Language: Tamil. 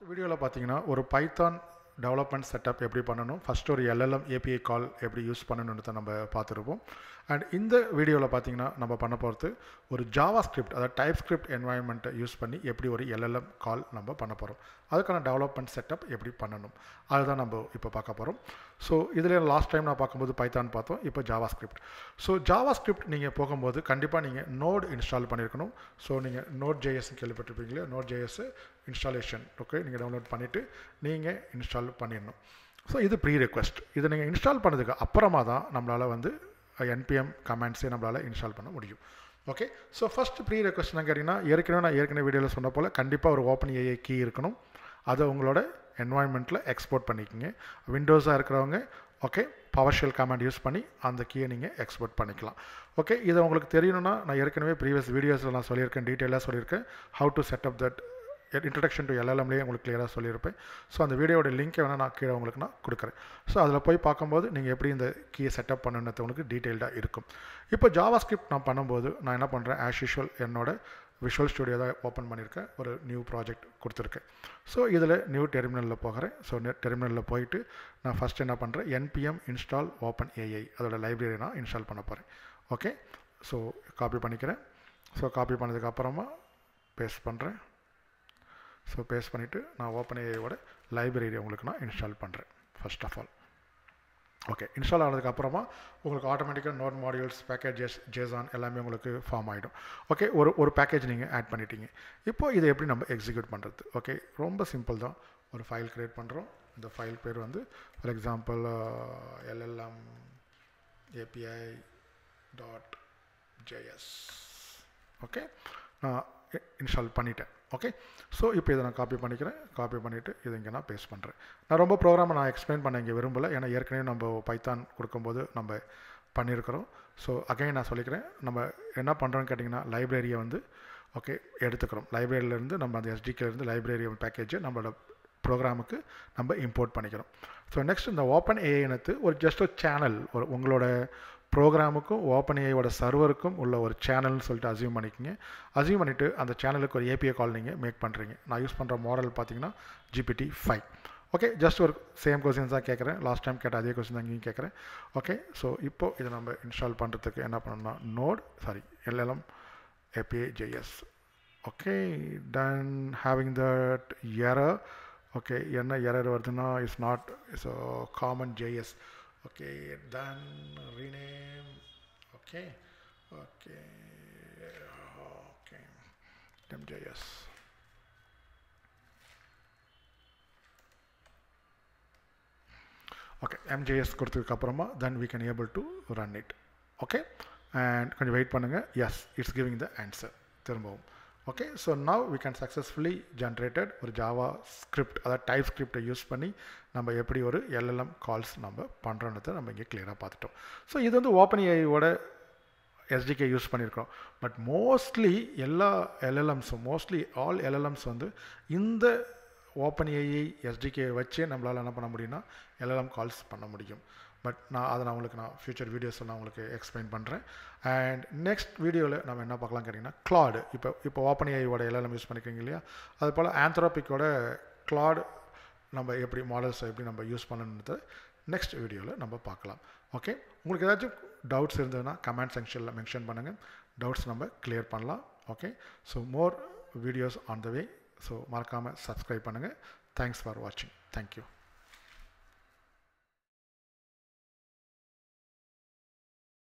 வீடியோவில் பார்த்தீங்கன்னா ஒரு பைத்தான் டெவலப்மெண்ட் செட்டப் எப்படி பண்ணணும், ஃபஸ்ட்டு ஒரு LLM API கால் எப்படி யூஸ் பண்ணணுன்றதை நம்ம பார்த்துருப்போம். அண்ட் இந்த வீடியோவில் பார்த்தீங்கன்னா நம்ம பண்ண போகிறது ஒரு ஜாவா ஸ்கிரிப்ட், அதாவது டைப் ஸ்கிரிப்ட் என்வாயன்மெண்ட்டை யூஸ் பண்ணி எப்படி ஒரு LLM கால் நம்ம பண்ண போகிறோம், அதுக்கான டெவலப்மெண்ட் செட்டப் எப்படி பண்ணணும் அதுதான் நம்ம இப்போ பார்க்க போகிறோம். ஸோ இதில் லாஸ்ட் டைம் நான் பார்க்கும்போது பைத்தான் பார்த்தோம், இப்போ JavaScript. So JavaScript நீங்கள் போகும்போது கண்டிப்பாக நீங்கள் நோட் இன்ஸ்டால் பண்ணியிருக்கணும். ஸோ நீங்கள் நோட் JS கேள்விப்பட்டிருப்பீங்களே, நோட் JS இன்ஸ்டாலேஷன் ஓகே நீங்கள் டவுன்லோட் பண்ணிவிட்டு நீங்கள் இன்ஸ்டால் பண்ணிடணும். ஸோ இது ப்ரீ ரெக்வெஸ்ட். இதை நீங்கள் இன்ஸ்டால் பண்ணதுக்கு அப்புறமா தான் நம்மளால் வந்து NPM கமாண்ட்ஸே நம்மளால் இன்ஸ்டால் பண்ண முடியும். Okay, so first pre request என்ன கேட்டிங்கன்னா, நான் ஏற்கனவே வீடியோவில் சொன்ன போல் கண்டிப்பாக ஒரு OpenAI கீ இருக்கணும். அதை உங்களோட என்வாயன்மெண்ட்டில் எக்ஸ்போர்ட் பண்ணிக்கோங்க. விண்டோஸாக இருக்கிறவங்க ஓகே PowerShell கமாண்ட் யூஸ் பண்ணி அந்த கீயை நீங்கள் எக்ஸ்போர்ட் பண்ணிக்கலாம். ஓகே, இதை உங்களுக்கு தெரியணும்னா நான் ஏற்கனவே ப்ரீவியஸ் வீடியோஸில் நான் சொல்லியிருக்கேன், டீட்டெயிலாக சொல்லியிருக்கேன். How to setup that introduction to LLMலேயே உங்களுக்கு கிளியராக சொல்லியிருப்பேன். ஸோ அந்த வீடியோட லிங்க்கை வேணால் நான் கீழே உங்களுக்கு நான் கொடுக்குறேன். ஸோ அதில் போய் பார்க்கும்போது நீங்கள் எப்படி இந்த கீயை செட்டப் பண்ணணுன்றது உங்களுக்கு டீட்டெயில்டாக இருக்கும். இப்போ ஜாவா ஸ்கிரிப்ட் நான் பண்ணும்போது நான் என்ன பண்ணுறேன், ஆஸ் யூஷுவல் என்னோட விஷுவல் ஸ்டுடியோ தான் ஓப்பன் பண்ணியிருக்கேன், ஒரு நியூ ப்ராஜெக்ட் கொடுத்துருக்கேன். ஸோ இதில் நியூ டெர்மினலில் போகிறேன். ஸோ டெர்மினலில் போயிட்டு நான் ஃபஸ்ட் என்ன பண்ணுறேன், NPM இன்ஸ்டால் OpenAI அதோட லைப்ரரி நான் இன்ஸ்டால் பண்ண போகிறேன். ஓகே, ஸோ காப்பி பண்ணிக்கிறேன். ஸோ காப்பி பண்ணதுக்கப்புறமா பேஸ்ட் பண்ணுறேன். ஸோ பேஸ்ட் பண்ணிவிட்டு நான் OpenAIயோட லைப்ரரி உங்களுக்கு நான் இன்ஸ்டால் பண்ணுறேன் first of all. Okay, install ஆனதுக்கப்புறமா உங்களுக்கு ஆட்டோமேட்டிக்காக நோட் மாடியூல்ஸ் பேக்கேஜஸ் JSON எல்லாமே உங்களுக்கு ஃபார்ம் ஆகிடும். ஓகே, ஒரு பேக்கேஜ் நீங்கள் ஆட் பண்ணிட்டீங்க. இப்போ இதை எப்படி நம்ம எக்ஸிக்யூட் பண்ணுறது? ஓகே, ரொம்ப சிம்பிள் தான். ஒரு ஃபைல் க்ரியேட் பண்ணுறோம். இந்த ஃபைல் பேர் வந்து for example LLM API.js. Okay, நான் இன்ஸ்டால் பண்ணிட்டேன். ஓகே, ஸோ இப்போ இதை நான் காப்பி பண்ணிக்கிறேன். காப்பி பண்ணிவிட்டு இதை இங்கே நான் பேஸ்ட் பண்ணுறேன். நான் ரொம்ப ப்ரோக்ராமை நான் எக்ஸ்பிளைன் பண்ண இங்கே விரும்பலை, ஏன்னா ஏற்கனவே நம்ம பைத்தான் கொடுக்கும்போது நம்ம பண்ணியிருக்கிறோம். ஸோ அகைன் நான் சொல்லிக்கிறேன், நம்ம என்ன பண்ணுறோன்னு கேட்டிங்கன்னா லைப்ரரியை வந்து ஓகே எடுத்துக்கிறோம். லைப்ரரியிலேருந்து நம்ம அந்த SDKலேருந்து லைப்ரரி பேக்கேஜை நம்மளோட ப்ரோக்ராமுக்கு நம்ம இம்போர்ட் பண்ணிக்கிறோம். ஸோ நெக்ஸ்ட் இந்த OpenAI ஒரு ஜஸ்ட் ஒரு சேனல், ஒரு உங்களோட ப்ரோக்ராமுக்கும் OpenAIயோட சர்வருக்கும் உள்ள ஒரு சேனல்னு சொல்லிட்டு அசியூம் பண்ணிக்கோங்க. அசியூம் பண்ணிவிட்டு அந்த சேனலுக்கு ஒரு API கால் நீங்கள் மேக் பண்ணுறீங்க. நான் யூஸ் பண்ணுற மாடல் பார்த்தீங்கன்னா GPT-5. ஓகே, ஜஸ்ட் ஒரு சேம் கொஸ்டின்ஸ் தான் கேட்குறேன், லாஸ்ட் டைம் கேட்ட அதே கொஸ்டின் தான் இங்கேயும் கேட்குறேன். ஓகே, ஸோ இப்போது இதை நம்ம இன்ஸ்டால் பண்ணுறதுக்கு என்ன பண்ணணும்னா LLM API.js. Okay, done having that error. Okay, என்ன எரர் வருதுன்னா it's common JS. Okay, then rename. Okay, MJS. Okay, MJS கொடுத்ததுக்கு அப்புறமா then we can able to run it. Okay, and கொஞ்சம் வெயிட் பண்ணுங்க. Yes, it's giving the answer திரும்பவும். Okay, so now we can successfully generated ஒரு ஜாவா ஸ்கிரிப்ட், அதாவது டைப் ஸ்கிரிப்டை யூஸ் பண்ணி நம்ம எப்படி ஒரு LLM கால்ஸ் நம்ம பண்ணுறோன்றதை நம்ம இங்கே கிளியராக பார்த்துட்டோம். ஸோ இது வந்து OpenAIயோட SDK யூஸ் பண்ணியிருக்கோம். பட் மோஸ்ட்லி எல்லா LLMஸும் ஆல் LLMs வந்து இந்த OpenAI SDK வச்சே நம்மளால் என்ன பண்ண முடியும்னா LLM கால்ஸ் பண்ண முடியும். பட் அதை நான் உங்களுக்கு ஃபியூச்சர் வீடியோஸில் நான் உங்களுக்கு எக்ஸ்பிளைன் பண்ணுறேன். அண்ட் நெக்ஸ்ட் வீடியோவில் நம்ம என்ன பார்க்கலாம் கேட்டிங்கன்னா Claude. இப்போ OpenAIயோட LLM யூஸ் பண்ணிக்கிறீங்க இல்லையா, அது போல் Anthropic-ஓட Claude நம்ம எப்படி மாடல்ஸை எப்படி நம்ம யூஸ் பண்ணணுன்றது நெக்ஸ்ட் வீடியோவில் நம்ம பார்க்கலாம். ஓகே, உங்களுக்கு ஏதாச்சும் டவுட்ஸ் இருந்ததுன்னா கமெண்ட் செக்ஷனில் மென்ஷன் பண்ணுங்கள், டவுட்ஸ் நம்ம கிளியர் பண்ணலாம். Okay, so more videos on the way. So மறக்காமல் சப்ஸ்கிரைப் பண்ணுங்கள். தேங்க்ஸ் ஃபார் வாட்சிங். தேங்க்யூ.